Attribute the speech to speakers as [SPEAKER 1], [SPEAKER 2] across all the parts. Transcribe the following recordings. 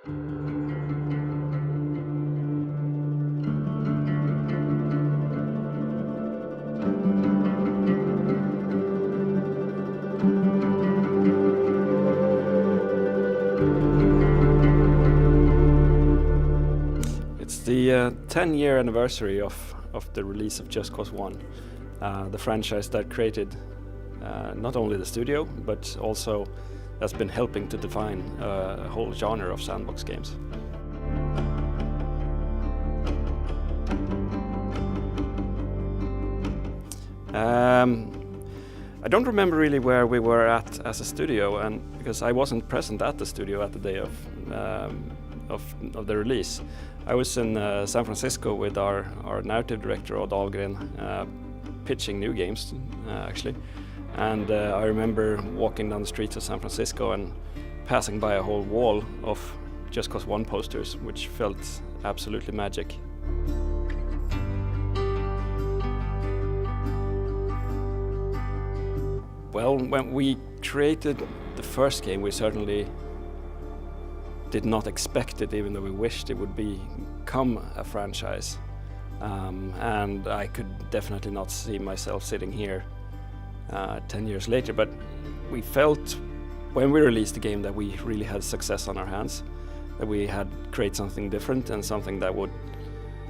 [SPEAKER 1] It's the 10-year anniversary of the release of Just Cause 1, the franchise that created not only the studio, but also has been helping to define a whole genre of sandbox games. I don't remember really where we were at as a studio, and because I wasn't present at the studio at the day of the release. I was in San Francisco with our narrative director Odd Ahlgren, pitching new games actually, and I remember walking down the streets of San Francisco and passing by a whole wall of Just Cause 1 posters, which felt absolutely magic. Well, when we created the first game, we certainly did not expect it, even though we wished it would become a franchise. And I could definitely not see myself sitting here 10 years later, but we felt when we released the game that we really had success on our hands, that we had created something different and something that would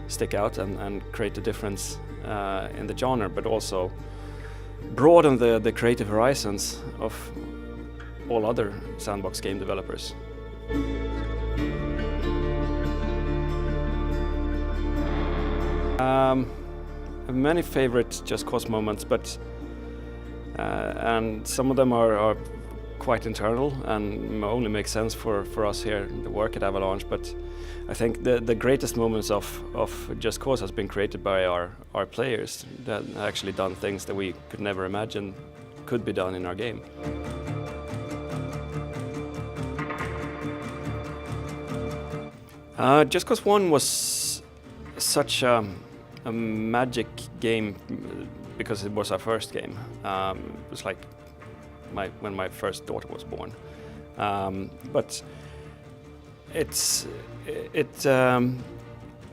[SPEAKER 1] stick out and create a difference in the genre, but also broaden the creative horizons of all other sandbox game developers. I have many favorite Just Cause moments, but and some of them are quite internal and only make sense for us here, the work at Avalanche. But I think the greatest moments of Just Cause has been created by our players that actually done things that we could never imagine could be done in our game. Just Cause 1 was such a magic game because it was our first game. It was like when my first daughter was born. But it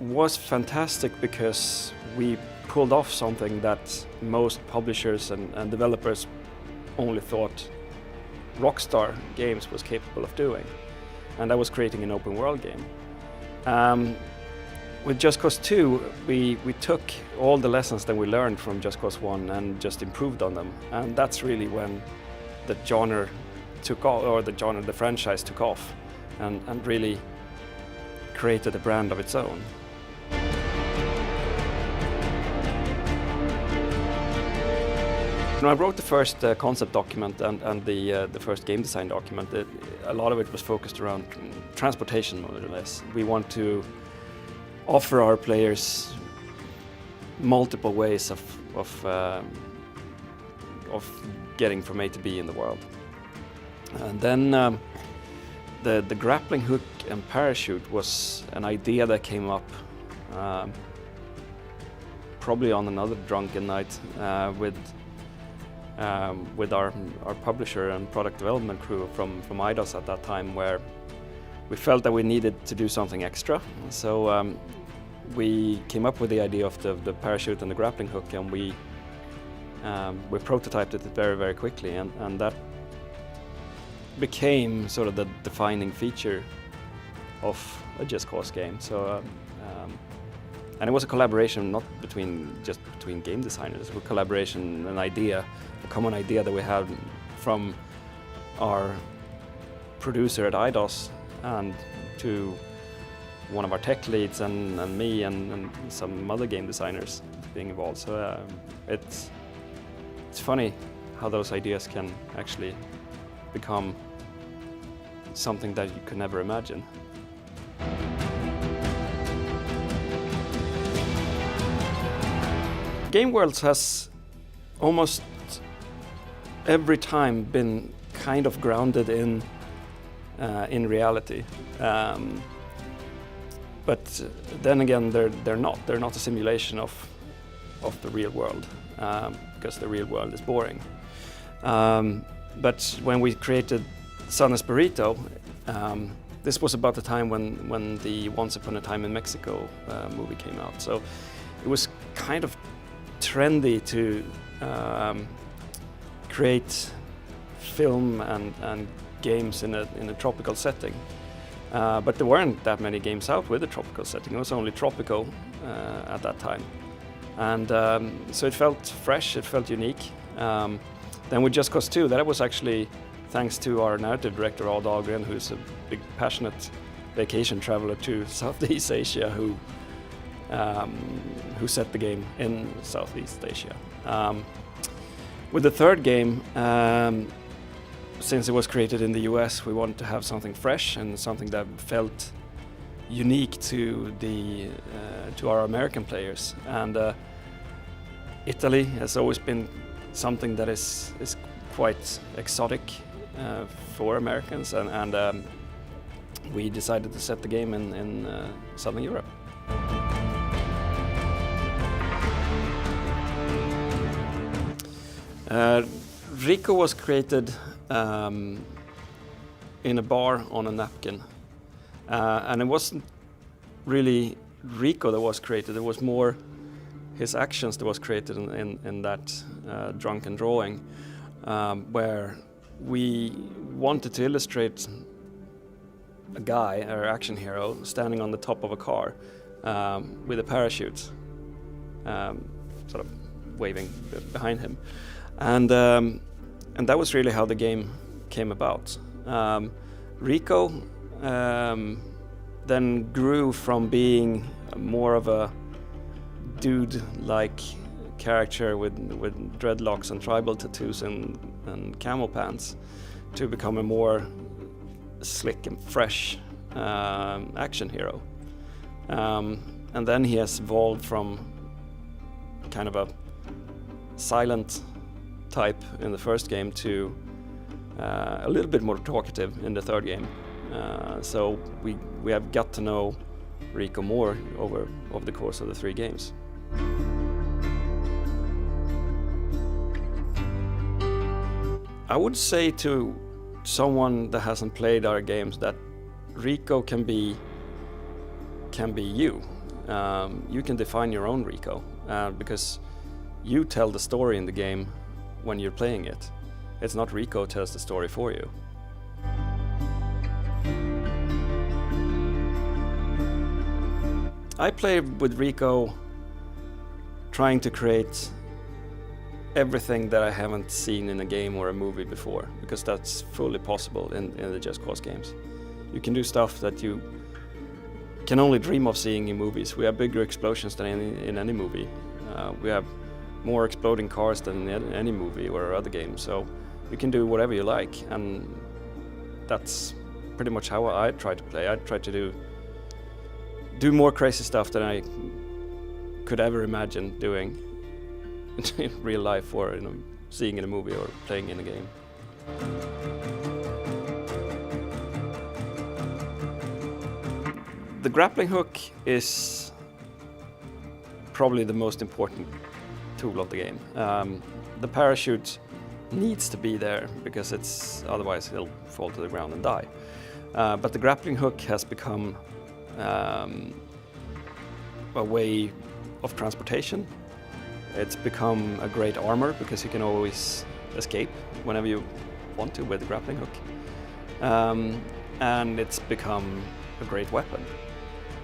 [SPEAKER 1] was fantastic because we pulled off something that most publishers and developers only thought Rockstar Games was capable of doing, and that was creating an open world game. With Just Cause 2, we took all the lessons that we learned from Just Cause 1 and just improved on them, and that's really when the genre took off, or the franchise took off, and really created a brand of its own. When I wrote the first concept document and the first game design document, a lot of it was focused around transportation, more or less. We want to offer our players multiple ways of getting from A to B in the world. And then the grappling hook and parachute was an idea that came up probably on another drunken night with our publisher and product development crew from IDOS at that time, where we felt that we needed to do something extra. So we came up with the idea of the parachute and the grappling hook, and we prototyped it very, very quickly, and that became sort of the defining feature of a Just Cause game. So, and it was a collaboration not between game designers, it was a collaboration, a common idea that we had from our producer at IDOS and to one of our tech leads and me and some other game designers being involved. So it's funny how those ideas can actually become something that you could never imagine. Game Worlds has almost every time been kind of grounded in reality, but then again they're not a simulation of the real world, because the real world is boring. But when we created Sun Espirito, this was about the time when the Once Upon a Time in Mexico movie came out. So it was kind of trendy to create film and games in a tropical setting. But there weren't that many games out with a tropical setting. It was only tropical at that time. And so it felt fresh, it felt unique. Then with Just Cause 2, that was actually thanks to our narrative director, Odd Dahlgren, who's a big, passionate vacation traveler to Southeast Asia, who set the game in Southeast Asia. With the third game, since it was created in the US, we wanted to have something fresh and something that felt unique to our American players. And Italy has always been something that is quite exotic for Americans, and we decided to set the game in Southern Europe. Rico was created in a bar on a napkin, and it wasn't really Rico that was created. It was more his actions that was created in that drunken drawing, where we wanted to illustrate a guy, our action hero, standing on the top of a car with a parachute, sort of waving behind him, and that was really how the game came about. Rico then grew from being more of a dude-like character with dreadlocks and tribal tattoos and camel pants to become a more slick and fresh action hero. And then he has evolved from kind of a silent type in the first game to a little bit more talkative in the third game. So we have got to know Rico more over the course of the 3 games. I would say to someone that hasn't played our games that Rico can be you. You can define your own Rico because you tell the story in the game when you're playing it. It's not Rico tells the story for you. I play with Rico trying to create everything that I haven't seen in a game or a movie before, because that's fully possible in the Just Cause games. You can do stuff that you can only dream of seeing in movies. We have bigger explosions than in any movie. We have more exploding cars than in any movie or other game, so you can do whatever you like, and that's pretty much how I try to play. I try to do more crazy stuff than I could ever imagine doing in real life, or seeing in a movie or playing in a game. The grappling hook is probably the most important tool of the game. The parachute needs to be there because otherwise he'll fall to the ground and die. But the grappling hook has become a way of transportation. It's become a great armor because you can always escape whenever you want to with the grappling hook. And it's become a great weapon.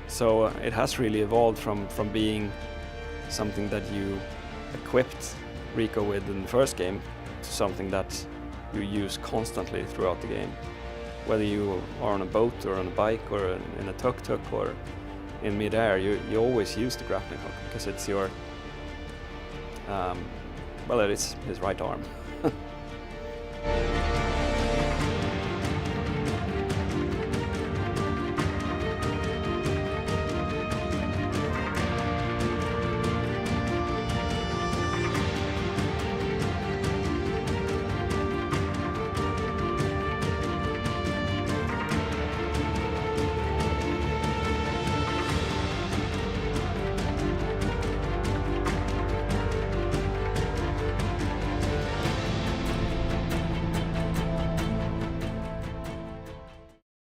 [SPEAKER 1] So it has really evolved from being something that you equipped Rico with in the first game to something that you use constantly throughout the game. Whether you are on a boat or on a bike or in a tuk-tuk or in mid-air, you always use the grappling hook because it's your, it is his right arm.